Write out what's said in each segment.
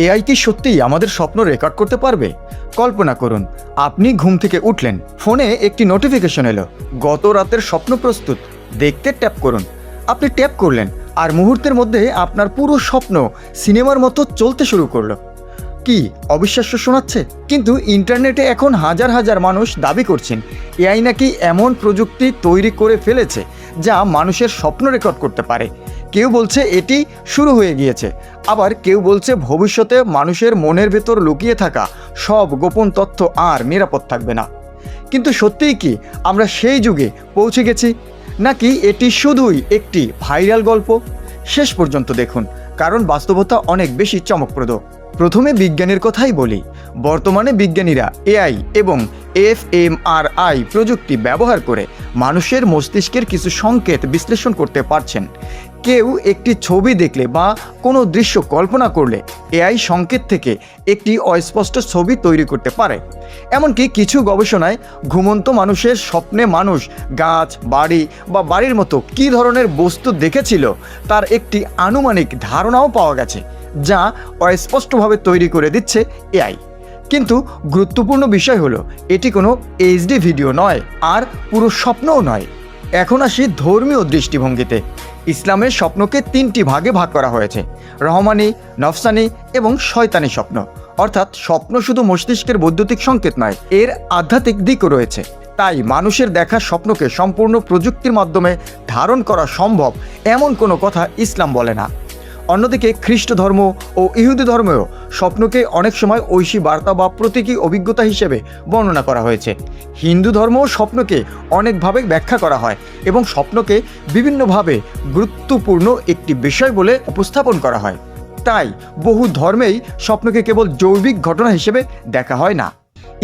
AI কি সত্যিই আমাদের স্বপ্ন রেকর্ড করতে পারবে? কল্পনা করুন, আপনি ঘুম থেকে উঠলেন, ফোনে একটি নোটিফিকেশন এলো, গত রাতের স্বপ্ন প্রস্তুত, দেখতে ট্যাপ করুন। আপনি ট্যাপ করলেন আর মুহূর্তের মধ্যে আপনার পুরো স্বপ্ন সিনেমার মতো চলতে শুরু করলো। কি অবিশ্বাস্য শোনাচ্ছে, কিন্তু ইন্টারনেটে এখন হাজার হাজার মানুষ দাবি করছেন এআই নাকি এমন প্রযুক্তি তৈরি করে ফেলেছে যা মানুষের স্বপ্ন রেকর্ড করতে পারে। কেউ বলছে এটি শুরু হয়ে গিয়েছে, আবার কেউ বলছে ভবিষ্যতে মানুষের মনের ভেতর লুকিয়ে থাকা সব গোপন তথ্য আর নিরাপদ থাকবে না। কিন্তু সত্যিই কি আমরা সেই যুগে পৌঁছে গেছি, নাকি এটি শুধুই একটি ভাইরাল গল্প? শেষ পর্যন্ত দেখুন, কারণ বাস্তবতা অনেক বেশি চমকপ্রদ। প্রথমে বিজ্ঞানের কথাই বলি। বর্তমানে বিজ্ঞানীরা এআই এবং এফএমআরআই প্রযুক্তি ব্যবহার করে মানুষের মস্তিষ্কের কিছু সংকেত বিশ্লেষণ করতে পারছেন। কেউ একটি ছবি দেখলে বা কোনো দৃশ্য কল্পনা করলে এআই সংকেত থেকে একটি অস্পষ্ট ছবি তৈরি করতে পারে। এমনকি কিছু গবেষণায় ঘুমন্ত মানুষের স্বপ্নে মানুষ গাছ, বাড়ি বা বাড়ির মতো কী ধরনের বস্তু দেখেছিল তার একটি আনুমানিক ধারণাও পাওয়া গেছে, যা অস্পষ্টভাবে তৈরি করে দিচ্ছে এআই। কিন্তু গুরুত্বপূর্ণ বিষয় হলো, এটি কোনো এইচডি ভিডিও নয়, আর পুরো স্বপ্নও নয়। এখন আসি ধর্মীয় দৃষ্টিভঙ্গিতে। ইসলামের স্বপ্নকে তিনটি ভাগে ভাগ করা হয়েছে: রহমানি, নফসানি এবং শয়তানি স্বপ্ন। অর্থাৎ স্বপ্ন শুধু মস্তিষ্কের বৈদ্যুতিক সংকেত নয়, এর আধ্যাত্মিক দিকও রয়েছে। তাই মানুষের দেখা স্বপ্নকে সম্পূর্ণ প্রযুক্তির মাধ্যমে ধারণ করা সম্ভব এমন কোনো কথা ইসলাম বলে না। অন্যদিকে খ্রিস্ট ধর্ম ও ইহুদি ধর্মেও স্বপ্নকে অনেক সময় ঐশী বার্তা বা প্রতীকী অভিজ্ঞতা হিসেবে বর্ণনা করা হয়েছে। হিন্দু ধর্মও স্বপ্নকে অনেকভাবে ব্যাখ্যা করা হয় এবং স্বপ্নকে বিভিন্নভাবে গুরুত্বপূর্ণ একটি বিষয় বলে উপস্থাপন করা হয়। তাই বহু ধর্মেই স্বপ্নকে কেবল জৈবিক ঘটনা হিসেবে দেখা হয় না।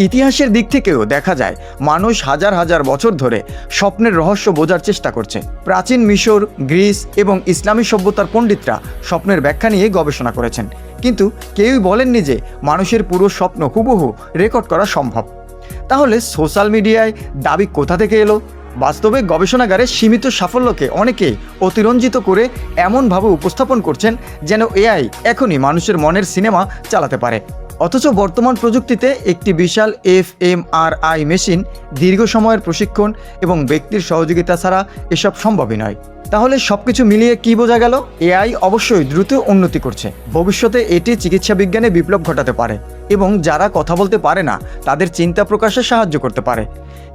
ইতিহাসের দিক থেকেও দেখা যায়, মানুষ হাজার হাজার বছর ধরে স্বপ্নের রহস্য বোঝার চেষ্টা করছে। প্রাচীন মিশর, গ্রিস এবং ইসলামী সভ্যতার পণ্ডিতরা স্বপ্নের ব্যাখ্যা নিয়ে গবেষণা করেছেন, কিন্তু কেউই বলেননি যে মানুষের পুরো স্বপ্ন হুবহু রেকর্ড করা সম্ভব। তাহলে সোশ্যাল মিডিয়ায় দাবি কোথা থেকে এলো? বাস্তবে গবেষণাগারে সীমিত সাফল্যকে অনেকে অতিরঞ্জিত করে এমনভাবে উপস্থাপন করছেন যেন এআই এখনই মানুষের মনের সিনেমা চালাতে পারে। অথচ বর্তমান প্রযুক্তিতে একটি বিশাল এফএমআরআই মেশিন, দীর্ঘ সময়ের প্রশিক্ষণ এবং ব্যক্তির সহযোগিতা ছাড়া এসব সম্ভবই নয়। তাহলে সবকিছু মিলিয়ে কি বোঝা গেল? এআই অবশ্যই দ্রুত উন্নতি করছে। ভবিষ্যতে এটি চিকিৎসা বিজ্ঞানে বিপ্লব ঘটাতে পারে এবং যারা কথা বলতে পারে না তাদের চিন্তা প্রকাশে সাহায্য করতে পারে।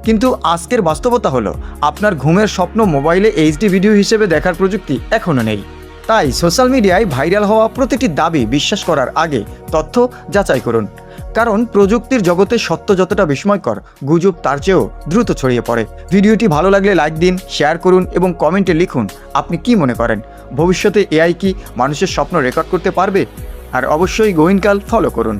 কিন্তু আজকের বাস্তবতা হলো, আপনার ঘুমের স্বপ্ন মোবাইলে এইচডি ভিডিও হিসেবে দেখার প্রযুক্তি এখনও নেই। তাই সোশ্যাল মিডিয়ায় ভাইরাল হওয়া প্রতিটি দাবি বিশ্বাস করার আগে তথ্য যাচাই করুন, কারণ প্রযুক্তির জগতে সত্য যতটা বিস্ময়কর, গুজব তার চেয়েও দ্রুত ছড়িয়ে পড়ে। ভিডিওটি ভালো লাগলে লাইক দিন, শেয়ার করুন এবং কমেন্টে লিখুন আপনি কি মনে করেন, ভবিষ্যতে এআই কি মানুষের স্বপ্ন রেকর্ড করতে পারবে? আর অবশ্যই গোইনকাল ফলো করুন।